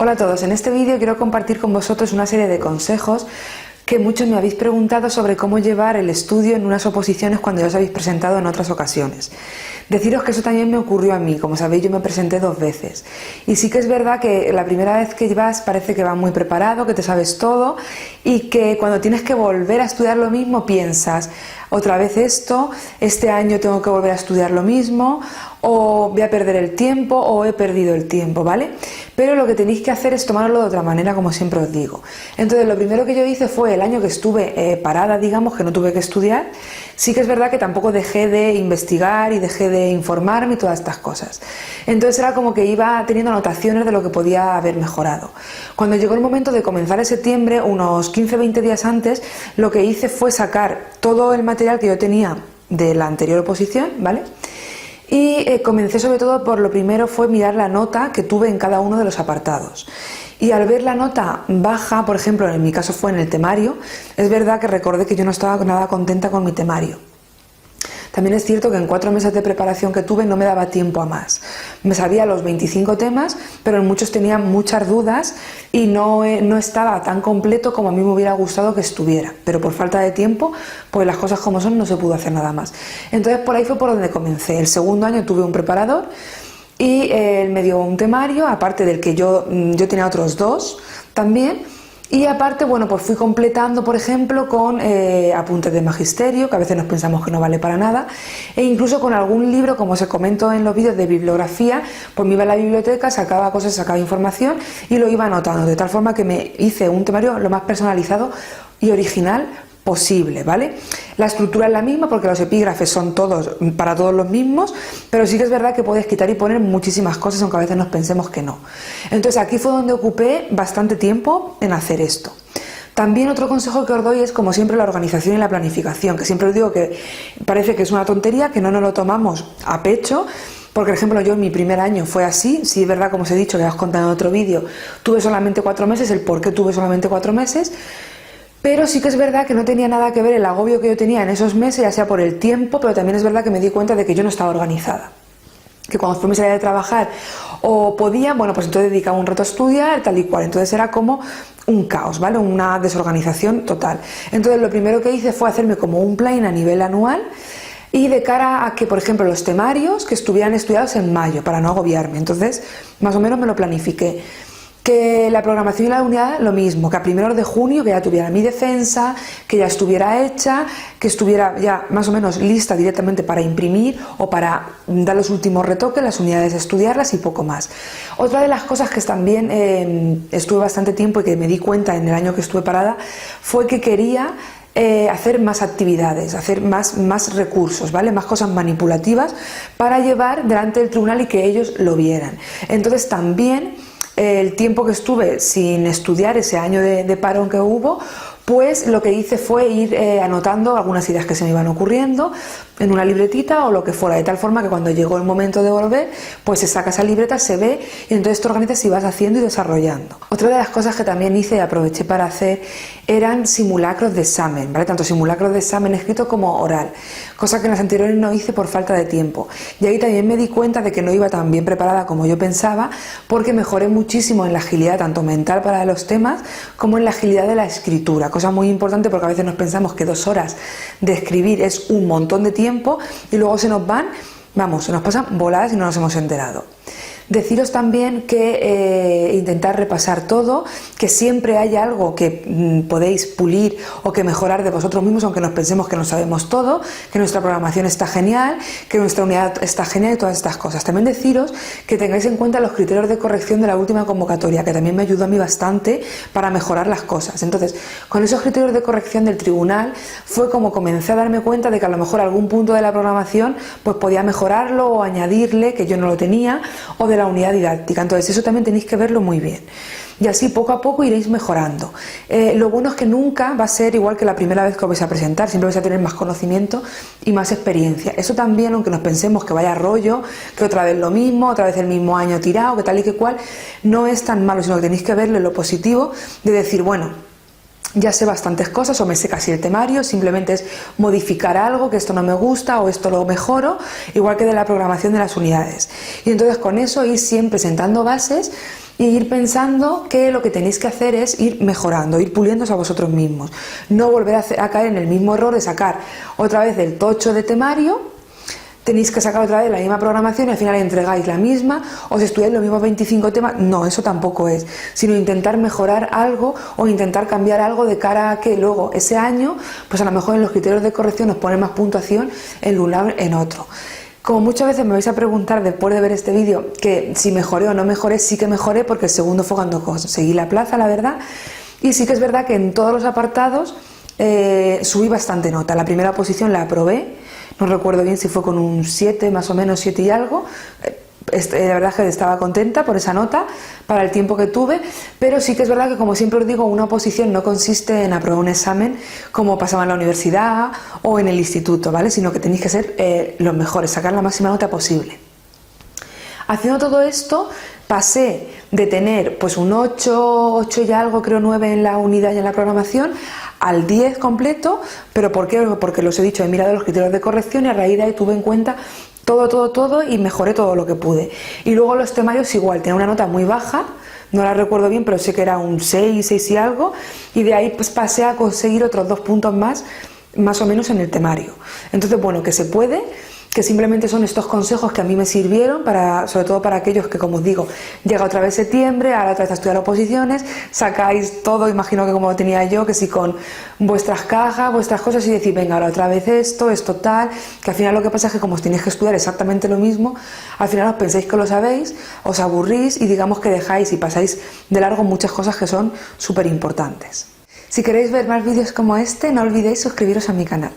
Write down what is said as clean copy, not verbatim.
Hola a todos, en este vídeo quiero compartir con vosotros una serie de consejos que muchos me habéis preguntado sobre cómo llevar el estudio en unas oposiciones cuando ya os habéis presentado en otras ocasiones. Deciros que eso también me ocurrió a mí, como sabéis yo me presenté 2 veces y sí que es verdad que la primera vez que vas parece que vas muy preparado, que te sabes todo y que cuando tienes que volver a estudiar lo mismo piensas otra vez esto, este año tengo que volver a estudiar lo mismo o voy a perder el tiempo o he perdido el tiempo, ¿vale? Pero lo que tenéis que hacer es tomarlo de otra manera, como siempre os digo. Entonces lo primero que yo hice fue el año que estuve parada, digamos, que no tuve que estudiar. Sí que es verdad que tampoco dejé de investigar y dejé de informarme y todas estas cosas. Entonces era como que iba teniendo anotaciones de lo que podía haber mejorado. Cuando llegó el momento de comenzar en septiembre, unos 15-20 días antes, lo que hice fue sacar todo el material que yo tenía de la anterior oposición, ¿vale? Y comencé sobre todo por lo primero fue mirar la nota que tuve en cada uno de los apartados. Y al ver la nota baja, por ejemplo, en mi caso fue en el temario, es verdad que recordé que yo no estaba nada contenta con mi temario. También es cierto que en 4 meses de preparación que tuve no me daba tiempo a más. Me sabía los 25 temas, pero en muchos tenía muchas dudas y no estaba tan completo como a mí me hubiera gustado que estuviera. Pero por falta de tiempo, pues las cosas como son, no se pudo hacer nada más. Entonces por ahí fue por donde comencé. El segundo año tuve un preparador y él me dio un temario, aparte del que yo tenía otros 2 también. Y aparte, bueno, pues fui completando, por ejemplo, con apuntes de magisterio, que a veces nos pensamos que no vale para nada, e incluso con algún libro, como os comento en los vídeos de bibliografía, pues me iba a la biblioteca, sacaba cosas, sacaba información y lo iba anotando, de tal forma que me hice un temario lo más personalizado y original posible, ¿vale? La estructura es la misma porque los epígrafes son todos para todos los mismos, pero sí que es verdad que puedes quitar y poner muchísimas cosas, aunque a veces nos pensemos que no. Entonces aquí fue donde ocupé bastante tiempo en hacer esto. También otro consejo que os doy es, como siempre, la organización y la planificación, que siempre os digo que parece que es una tontería, que no nos lo tomamos a pecho, porque, por ejemplo, yo en mi primer año fue así, sí es verdad, como os he dicho, que os he contado en otro vídeo, tuve solamente 4 meses, el por qué tuve solamente 4 meses, pero sí que es verdad que no tenía nada que ver el agobio que yo tenía en esos meses, ya sea por el tiempo, pero también es verdad que me di cuenta de que yo no estaba organizada. Que cuando después me salía de trabajar o podía, bueno, pues entonces dedicaba un rato a estudiar, tal y cual. Entonces era como un caos, ¿vale? Una desorganización total. Entonces lo primero que hice fue hacerme como un plan a nivel anual y de cara a que, por ejemplo, los temarios que estuvieran estudiados en mayo, para no agobiarme. Entonces, más o menos me lo planifiqué. Que la programación y la unidad lo mismo, que a primeros de junio que ya tuviera mi defensa, que ya estuviera hecha, que estuviera ya más o menos lista directamente para imprimir o para dar los últimos retoques, las unidades, estudiarlas y poco más. Otra de las cosas que también estuve bastante tiempo y que me di cuenta en el año que estuve parada fue que quería hacer más actividades, hacer más recursos, ¿vale? Más cosas manipulativas para llevar delante del tribunal y que ellos lo vieran. Entonces también el tiempo que estuve sin estudiar, ese año de parón que hubo, pues lo que hice fue ir anotando algunas ideas que se me iban ocurriendo en una libretita o lo que fuera, de tal forma que cuando llegó el momento de volver, pues se saca esa libreta, se ve y entonces te organizas y vas haciendo y desarrollando. Otra de las cosas que también hice y aproveché para hacer eran simulacros de examen, ¿vale? Tanto simulacros de examen escrito como oral, cosa que en las anteriores no hice por falta de tiempo. Y ahí también me di cuenta de que no iba tan bien preparada como yo pensaba, porque mejoré muchísimo en la agilidad tanto mental para los temas como en la agilidad de la escritura, cosa muy importante porque a veces nos pensamos que 2 horas de escribir es un montón de tiempo y luego se nos pasan voladas y no nos hemos enterado. Deciros también que intentar repasar todo, que siempre hay algo que podéis pulir o que mejorar de vosotros mismos, aunque nos pensemos que no sabemos todo, que nuestra programación está genial, que nuestra unidad está genial y todas estas cosas. También deciros que tengáis en cuenta los criterios de corrección de la última convocatoria, que también me ayudó a mí bastante para mejorar las cosas. Entonces, con esos criterios de corrección del tribunal fue como comencé a darme cuenta de que a lo mejor algún punto de la programación pues podía mejorarlo o añadirle, que yo no lo tenía, o de la unidad didáctica. Entonces eso también tenéis que verlo muy bien y así poco a poco iréis mejorando. Lo bueno es que nunca va a ser igual que la primera vez que os vais a presentar, siempre vais a tener más conocimiento y más experiencia. Eso también, aunque nos pensemos que vaya rollo, que otra vez lo mismo, otra vez el mismo año tirado, que tal y que cual, no es tan malo, sino que tenéis que verle lo positivo de decir, bueno, ya sé bastantes cosas o me sé casi el temario, simplemente es modificar algo, que esto no me gusta o esto lo mejoro, igual que de la programación de las unidades. Y entonces con eso ir siempre sentando bases y ir pensando que lo que tenéis que hacer es ir mejorando, ir puliéndose a vosotros mismos. No volver a caer en el mismo error de sacar otra vez el tocho de temario. Tenéis que sacar otra vez la misma programación y al final entregáis la misma, os estudiáis los mismos 25 temas. No, eso tampoco es, sino intentar mejorar algo o intentar cambiar algo de cara a que luego ese año, pues a lo mejor en los criterios de corrección os ponen más puntuación en un lado en otro. Como muchas veces me vais a preguntar después de ver este vídeo que si mejoré o no mejoré, sí que mejoré porque el segundo fue cuando conseguí la plaza, la verdad, y sí que es verdad que en todos los apartados subí bastante nota. La primera posición la aprobé. No recuerdo bien si fue con un 7, más o menos 7 y algo. La verdad es que estaba contenta por esa nota para el tiempo que tuve, pero sí que es verdad que, como siempre os digo, una oposición no consiste en aprobar un examen como pasaba en la universidad o en el instituto, ¿vale? Sino que tenéis que ser los mejores, sacar la máxima nota posible. Haciendo todo esto, pasé de tener pues un 8 y algo, creo 9 en la unidad y en la programación, al 10 completo. ¿Pero por qué? Porque los he dicho, he mirado los criterios de corrección y a raíz de ahí tuve en cuenta todo y mejoré todo lo que pude. Y luego los temarios igual, tenía una nota muy baja, no la recuerdo bien, pero sé que era un 6 y algo, y de ahí pues pasé a conseguir otros 2 puntos más o menos en el temario. Entonces, bueno, que se puede, que simplemente son estos consejos que a mí me sirvieron, sobre todo para aquellos que, como os digo, llega otra vez septiembre, ahora otra vez a estudiar oposiciones, sacáis todo, imagino que como lo tenía yo, que sí, con vuestras cajas, vuestras cosas, y decir, venga, ahora otra vez esto tal, que al final lo que pasa es que como os tenéis que estudiar exactamente lo mismo, al final os pensáis que lo sabéis, os aburrís y digamos que dejáis y pasáis de largo muchas cosas que son súper importantes. Si queréis ver más vídeos como este, no olvidéis suscribiros a mi canal.